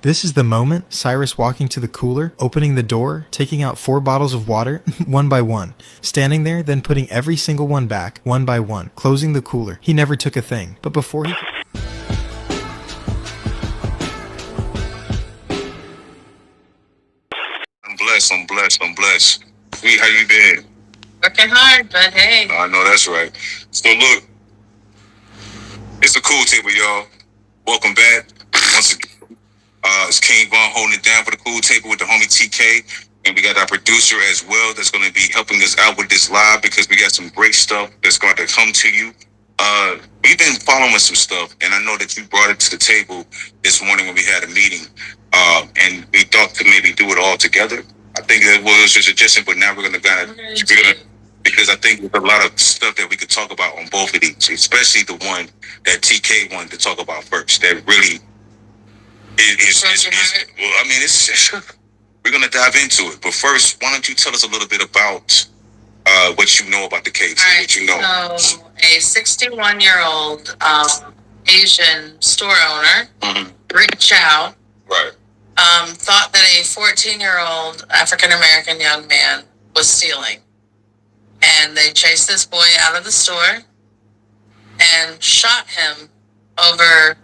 This is the moment, Cyrus walking to the cooler, opening the door, taking out 4 bottles of water, one by one, standing there, then putting every single one back, one by one, closing the cooler. He never took a thing, but before he... I'm blessed. Sweet, how you been? Working hard, but hey. I know that's right. So look, it's a cool table, y'all. Welcome back. Once again, it's King Von holding it down for the cool table with the homie TK. And we got our producer as well that's going to be helping us out with this live because we got some great stuff that's going to come to you. We've been following some stuff, and I know that you brought it to the table this morning when we had a meeting. And we thought to maybe do it all together. I think it was just a suggestion, but now we're going to because I think there's a lot of stuff that we could talk about on both of these, especially the one that TK wanted to talk about first. That really is well, I mean, it's we're going to dive into it. But first, why don't you tell us a little bit about what you know about the case? All right, what you know. So a 61-year-old Asian store owner, Rick Chow, Right. Thought that a 14-year-old African-American young man was stealing. And they chased this boy out of the store and shot him over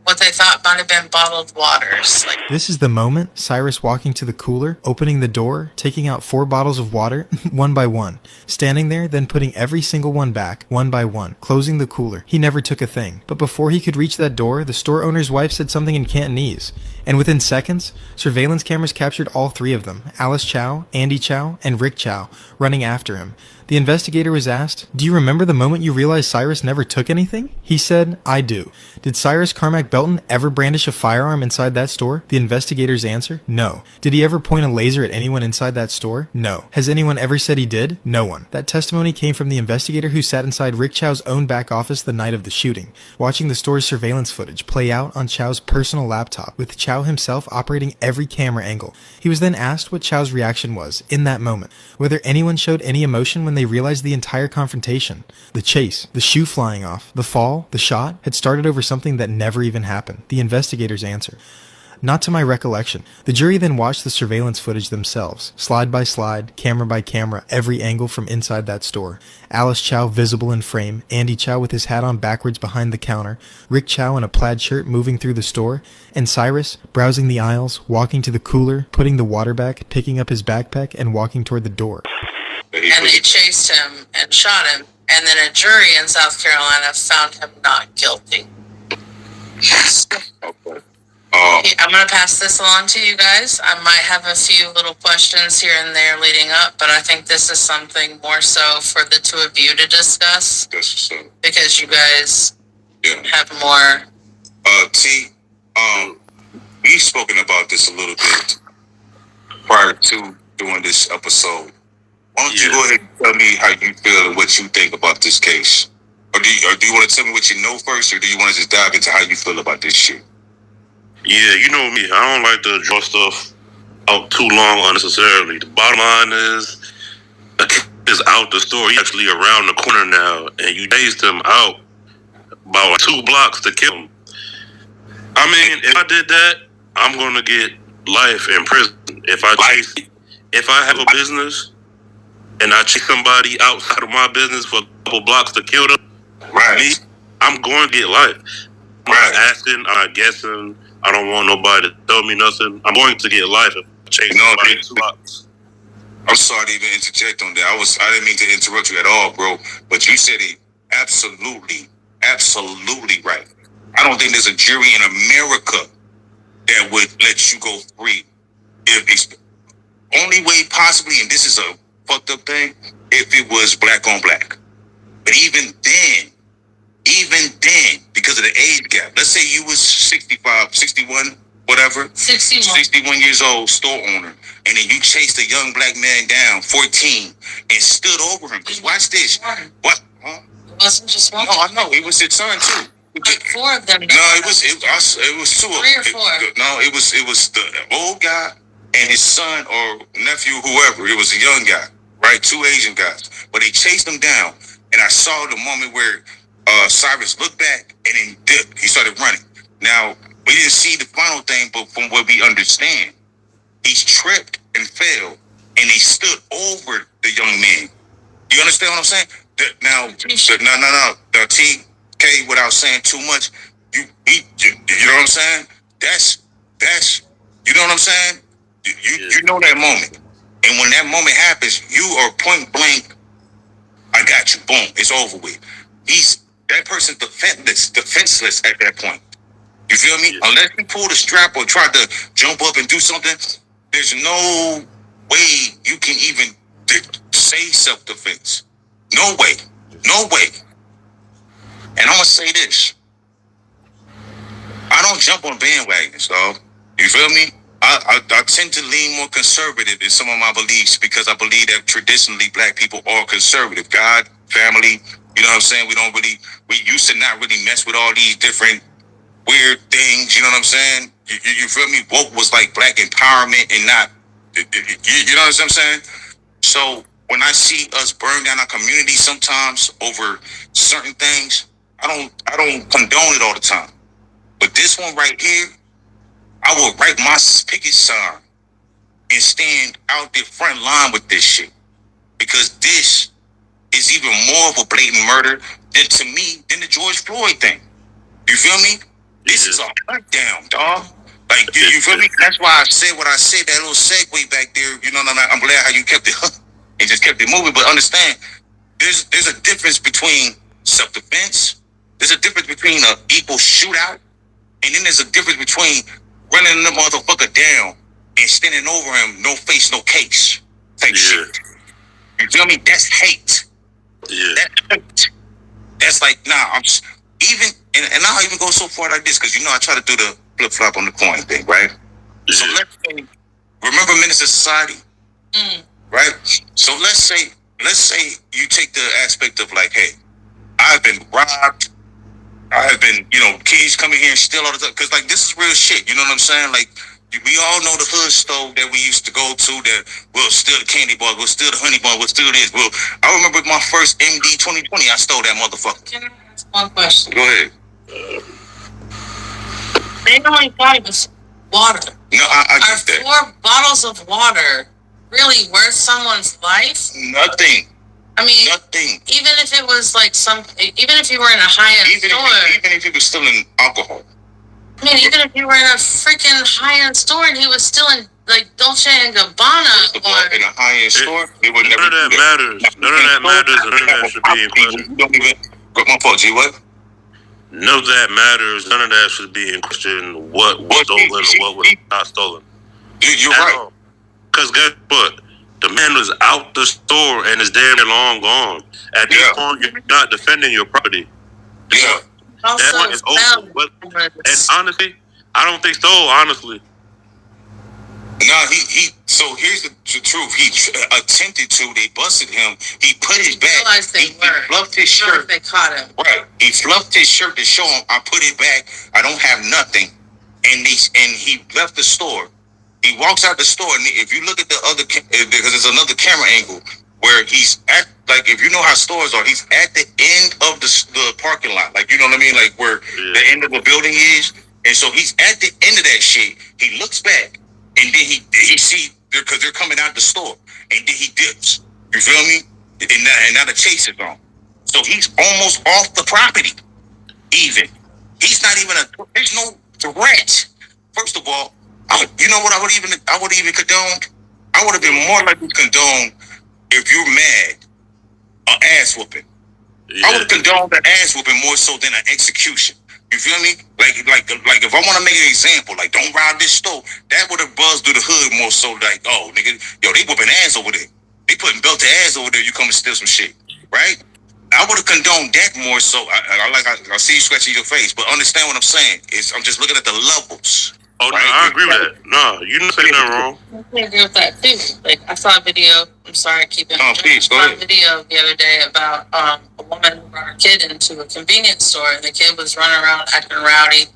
what they thought might have been bottled waters. This is the moment, Cyrus walking to the cooler, opening the door, taking out 4 bottles of water, one by one, standing there, then putting every single one back, one by one, closing the cooler. He never took a thing. But before he could reach that door, the store owner's wife said something in Cantonese. And within seconds, surveillance cameras captured all 3 of them, Alice Chow, Andy Chow, and Rick Chow, running after him. The investigator was asked, "Do you remember the moment you realized Cyrus never took anything?" He said, "I do." Did Cyrus Carmack-Belton ever brandish a firearm inside that store? The investigator's answer, no. Did he ever point a laser at anyone inside that store? No. Has anyone ever said he did? No one. That testimony came from the investigator who sat inside Rick Chow's own back office the night of the shooting, watching the store's surveillance footage play out on Chow's personal laptop, with Chow himself operating every camera angle. He was then asked what Chow's reaction was, in that moment, whether anyone showed any emotion when they realized the entire confrontation. The chase, the shoe flying off, the fall, the shot, had started over something that never even happened. The investigator's answer, "Not to my recollection." The jury then watched the surveillance footage themselves, slide by slide, camera by camera, every angle from inside that store. Alice Chow visible in frame, Andy Chow with his hat on backwards behind the counter, Rick Chow in a plaid shirt moving through the store, and Cyrus browsing the aisles, walking to the cooler, putting the water back, picking up his backpack, and walking toward the door. And they chased him and shot him, and then a jury in South Carolina found him not guilty. Okay. I'm going to pass this along to you guys. I might have a few little questions here and there leading up, but I think this is something more so for the two of you to discuss. Because you guys have more. T, we've spoken about this a little bit prior to doing this episode. Why don't you go ahead and tell me how you feel and what you think about this case? Or do you want to tell me what you know first, or do you want to just dive into how you feel about this shit? Yeah, you know me. I don't like to draw stuff out too long unnecessarily. The bottom line is, the kid is out the store. He's actually around the corner now, and you chased him out about 2 blocks to kill him. I mean, if I did that, I'm going to get life in prison. If I have a business and I chase somebody outside of my business for a couple blocks to kill them, I'm going to get life. I'm not asking, I'm not guessing. I don't want nobody to tell me nothing. I'm going to get life if I chase somebody 2 blocks. I'm sorry to even interject on that. I didn't mean to interrupt you at all, bro. But you said it absolutely right. I don't think there's a jury in America that would let you go free. If it's only way possibly, and this is a fucked up thing, if it was black on black. But even then, because of the age gap, let's say you was 65, 61, whatever, 61 years old, store owner, and then you chased a young black man down, 14, and stood over him. Because watch this. What? Huh? It wasn't just one. No, I know. It was his son, too. Like 4 of them. No, it was 2 of them. 3 or 4. No, it was the old guy and his son or nephew, whoever. It was a young guy, right? 2 Asian guys. But they chased him down, and I saw the moment where Cyrus looked back and then dipped. He started running. Now, We didn't see the final thing, but from what we understand, he tripped and fell, and he stood over the young man. You understand what I'm saying? Now, the TK, without saying too much, you know what I'm saying? That's, you know what I'm saying? You know that moment. And when that moment happens, you are point blank, I got you, boom, it's over with. That person's defenseless at that point. You feel me? Yeah. Unless he pulled a strap or tried to jump up and do something, there's no way you can even say self-defense. No way. No way. And I'm going to say this. I don't jump on bandwagons, dog. You feel me? I tend to lean more conservative in some of my beliefs because I believe that traditionally black people are conservative. God, family, you know what I'm saying? We used to not really mess with all these different weird things, you know what I'm saying? You feel me? Woke was like black empowerment and not, you know what I'm saying? So when I see us burn down our community sometimes over certain things, I don't condone it all the time. But this one right here, I will write my picket sign and stand out the front line with this shit. Because this is even more of a blatant murder than the George Floyd thing. You feel me? This is a hunt down, dog. Like, you feel me? That's why I said what I said, that little segue back there. You know, I'm glad how you kept it and just kept it moving. But understand, there's a difference between self-defense. There's a difference between an equal shootout. And then there's a difference between running the motherfucker down and standing over him, no face, no case type shit. You feel me? That's hate. Yeah. That's hate. That's like, nah, and I'll even go so far like this, because I try to do the flip-flop on the coin thing, right? Yeah. So let's say, remember Minister Society? Right? So let's say you take the aspect of like, hey, I've been robbed. I've been, kids coming here and steal all the time. Because, like, this is real shit. You know what I'm saying? Like, we all know the hood stove that we used to go to that we'll steal the candy bar, we'll steal the honey bar, we'll steal this. I remember my first MD 2020, I stole that motherfucker. Can I ask one question? Go ahead. They only thought it was water. No, I get that. Are 4 bottles of water really worth someone's life? Nothing. I mean, nothing. Even if it was like even if you were in a high-end store. Even if you were stealing alcohol. I mean, even if you were in a freaking high-end store and he was stealing like Dolce & Gabbana in a high-end store, it would never none of that matters. None of that matters, and none of that should be in question. Don't even. My fault, G. What? None of that matters. None of that should be in question. What was stolen or what was not stolen. Dude, you're right. Because guess what? The man was out the store and is damn near long gone. At this point, you're not defending your property. Yeah. Also, that one is over. And honestly, I don't think so, honestly. No, so here's the truth. He attempted to. They busted him. He put his back. He fluffed his shirt. They caught him. Right. He fluffed his shirt to show him, I put it back. I don't have nothing. And he left the store. He walks out the store, and if you look at the other, because there's another camera angle where he's at, like, if you know how stores are, he's at the end of the parking lot, like, you know what I mean, like where the end of the building is, and so he's at the end of that shit. He looks back, and then he see because they're coming out the store, and then he dips. You feel me? And now the chase is on. So he's almost off the property. Even he's not even there's no threat. First of all. You know what I would even condone? I would have been more likely to condone if you're mad, an ass whooping. Yeah. I would have condoned the ass whooping more so than an execution. You feel me? Like if I want to make an example, like don't rob this store, that would have buzzed through the hood more so like, oh nigga, yo, they whooping ass over there. They putting belt to ass over there, you come and steal some shit. Right? I would have condoned that more so. I see you scratching your face, but understand what I'm saying. I'm just looking at the levels. Oh, right? No, I agree with that. No, you didn't say nothing wrong. I agree with that, too. Like, I saw a video, I'm sorry, keep it. Please, go ahead. I saw a video the other day about a woman who brought her kid into a convenience store, and the kid was running around acting rowdy,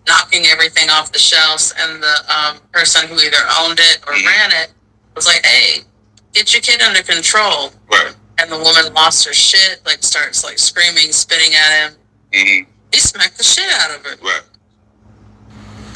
knocking everything off the shelves, and the person who either owned it or ran it was like, hey, get your kid under control. Right. And the woman lost her shit, like, starts, like, screaming, spitting at him. He smacked the shit out of her. Right.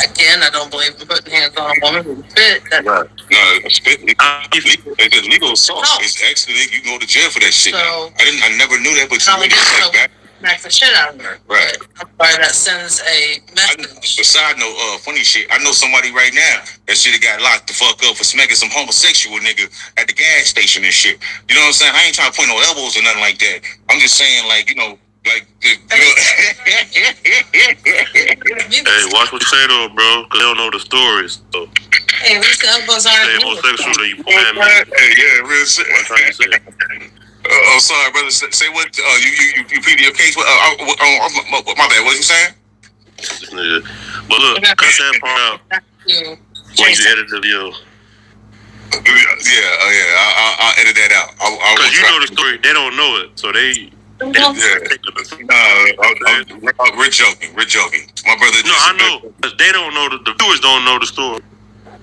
Again, I don't believe in putting hands on a woman who spit. That's Right. No, spit. It's legal assault. No. It's actually you can go to jail for that shit. So- I never knew that, but not only you this, like so back. smack the shit out of her. Right. But I'm sorry, that sends a message. Besides no funny shit, I know somebody right now that should have got locked the fuck up for smacking some homosexual nigga at the gas station and shit. You know what I'm saying? I ain't trying to point no elbows or nothing like that. I'm just saying, like, you know, like, Hey, watch what you say though, bro, because they don't know the stories. So, Hey, at least the elbows say aren't homosexual, then you point at me. yeah, real shit. What I'm trying to say. Oh, sorry, brother. Say what? You pleaded your case. My bad. What you saying? This nigga. But look, cut that part out when you edit the video. Yeah. I'll edit that out. Because you know the story, they don't know it, so they Yeah. We're joking. My brother. No, I know. 'Cause they don't know the viewers don't know the story.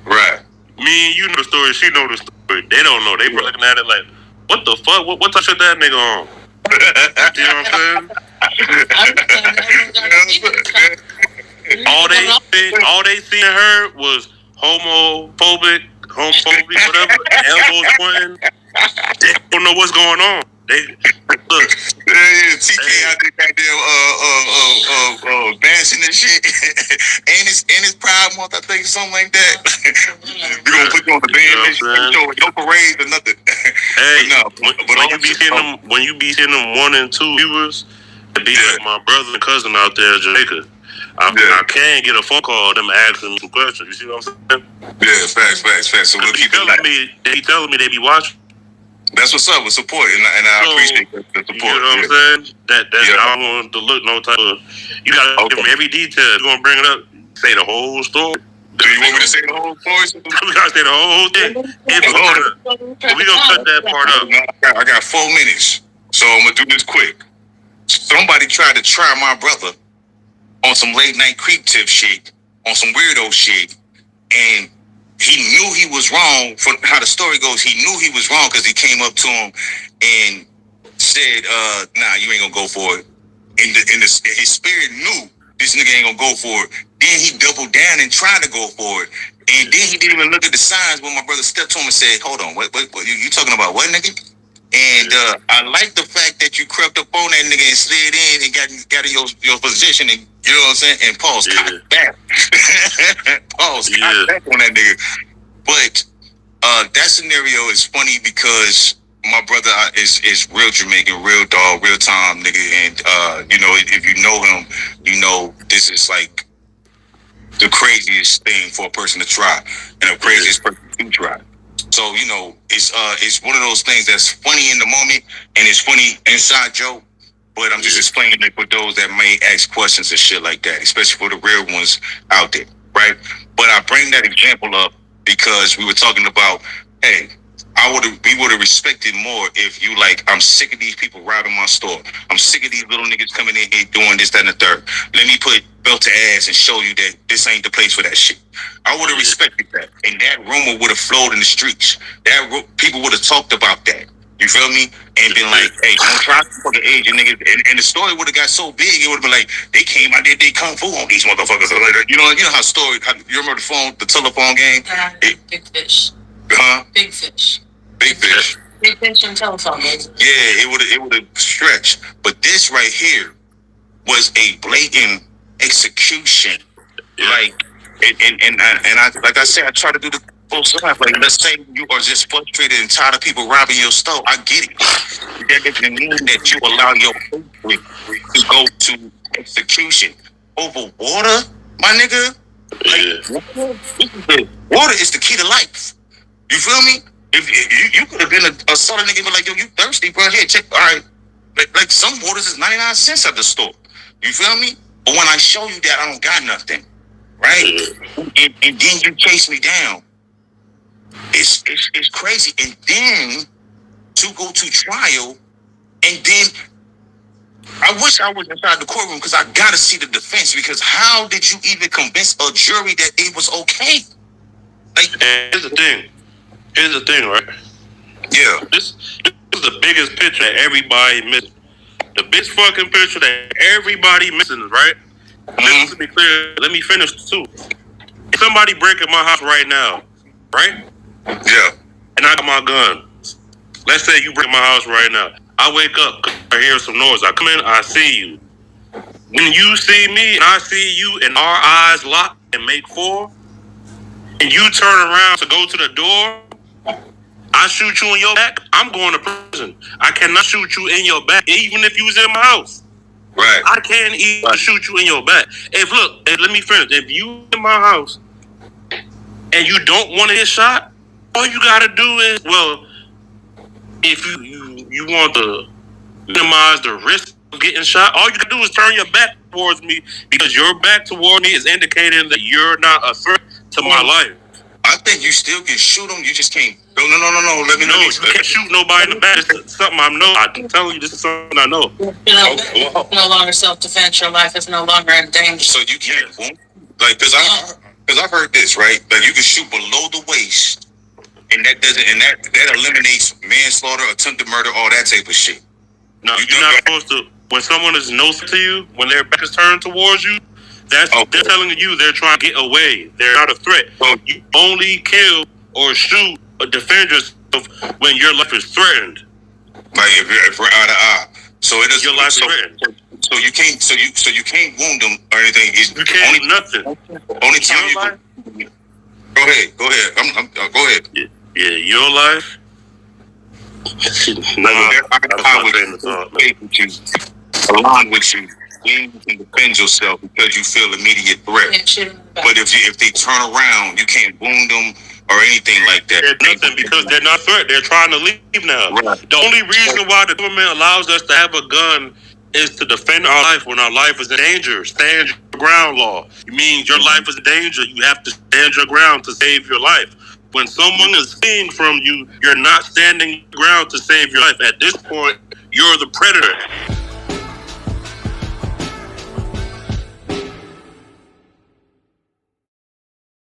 Right. Me and you know the story. She know the story. They don't know. They looking at it like, what the fuck? What type of shit that nigga on? You know what I'm saying? All they seen and heard was homophobic, whatever. Elbows pointing. They don't know what's going on. They look. TK out there goddamn bashing and shit. and it's Pride Month, I think, something like that. We're gonna put you on the band, no parades or nothing. Hey, but when you be seeing them 1 and 2 viewers, it be like my brother and cousin out there in Jamaica. I can't get a phone call them asking me some questions. You see what I'm saying? Yeah, facts. So we'll keep it light. They be telling me they be watching. That's what's up with support, and I appreciate the support. You know what I'm saying? I don't want to look no type of. You gotta give them every detail. You gonna bring it up? Say the whole story. Do you want me to say the whole story? We gotta say the whole thing. We gonna cut that part up. I got 4 minutes, so I'm gonna do this quick. Somebody tried to try my brother on some late night creep tip shit, on some weirdo shit, and he knew he was wrong. For how the story goes, he knew he was wrong because he came up to him and said, "Nah, you ain't gonna go for it." And his spirit knew this nigga ain't gonna go for it. Then he doubled down and tried to go for it. And then he didn't even look at the signs when my brother stepped to him and said, "Hold on, what you talking about? What, nigga?" And I like the fact that you crept up on that nigga and slid in and got in your position, and you know what I'm saying, and paused cocked back. Paused cocked back on that nigga. But that scenario is funny because my brother is real Jamaican, real dog, real time nigga, and you know, if you know him, you know this is like the craziest thing for a person to try, and the craziest person to try. So, you know, it's one of those things that's funny in the moment and it's funny inside joke, but I'm just explaining it for those that may ask questions and shit like that, especially for the real ones out there, right? But I bring that example up because we were talking about, hey, we would have respected more if you like, I'm sick of these people robbing my store. I'm sick of these little niggas coming in here doing this, that, and the third. Let me put belt to ass and show you that this ain't the place for that shit. I would have respected that, and that rumor would have flowed in the streets. People would have talked about that. You feel me? And been like, hey, don't try to fucking age your niggas. And the story would have got so big, it would have been like, they came out there, they kung fu on these motherfuckers. You know how you remember the telephone game? Big fish. Huh? Big fish. Big fish. Big fish and telephone games. Yeah, it would have stretched. But this right here was a blatant execution. Like, and I like I said, I try to do the both sides. Like, let's say you are just frustrated and tired of people robbing your store. I get it. That doesn't mean that you allow your hatred to go to execution over water, my nigga. Like, water is the key to life. You feel me? If you could have been a solid nigga, but like, yo, you thirsty, bro? Here, check. All right, like some waters is 99 cents at the store. You feel me? But when I show you that I don't got nothing, right? And then you chase me down. It's crazy. And then to go to trial, and then I wish I was inside the courtroom because I gotta see the defense. Because how did you even convince a jury that it was okay? Like, and here's the thing, right? Yeah. This is the biggest picture that everybody missing. The biggest fucking picture that everybody missing, right? Listen to me clear. Let me finish too. somebody break in my house right now, right? Yeah. And I got my gun. Let's say you break in my house right now. I wake up, I hear some noise. I come in, I see you. When you see me and I see you and our eyes lock and make four, and you turn around to go to the door, I shoot you in your back, I'm going to prison. I cannot shoot you in your back, even if you was in my house. Right. I can't even shoot you in your back. Let me finish. If you in my house and you don't want to get shot, all you gotta do is, well, if you want to minimize the risk of getting shot, all you gotta do is turn your back towards me, because your back toward me is indicating that you're not a threat to my life. I think you still can shoot them. You just can't. No. Let me know. You can't shoot nobody in the back. This is something I know. I'm telling you, this is something I know. You know, it's no longer self-defense. Your life is no longer in danger. So you can't, like, because I've heard this, right? Like, you can shoot below the waist, and that eliminates manslaughter, attempted murder, all that type of shit. No, you're not supposed to. When someone is no to you, when their back is turned towards you, they're telling you they're trying to get away. They're not a threat. You only kill or shoot or defend yourself when your life is threatened. Like if we're eye to eye, so it is your life is threatened. So you can't. So you can't wound them or anything. You can't do nothing. Only time you can. Go ahead. Go ahead. Yeah, your life. Along with you, you can defend yourself because you feel immediate threat. But if they turn around, you can't wound them or anything like that. There's nothing, because they're not threat. They're trying to leave now. Right. The only reason why the government allows us to have a gun is to defend our life when our life is in danger. Stand your ground law. It means your life is in danger. You have to stand your ground to save your life. When someone is fleeing from you, you're not standing your ground to save your life. At this point, you're the predator.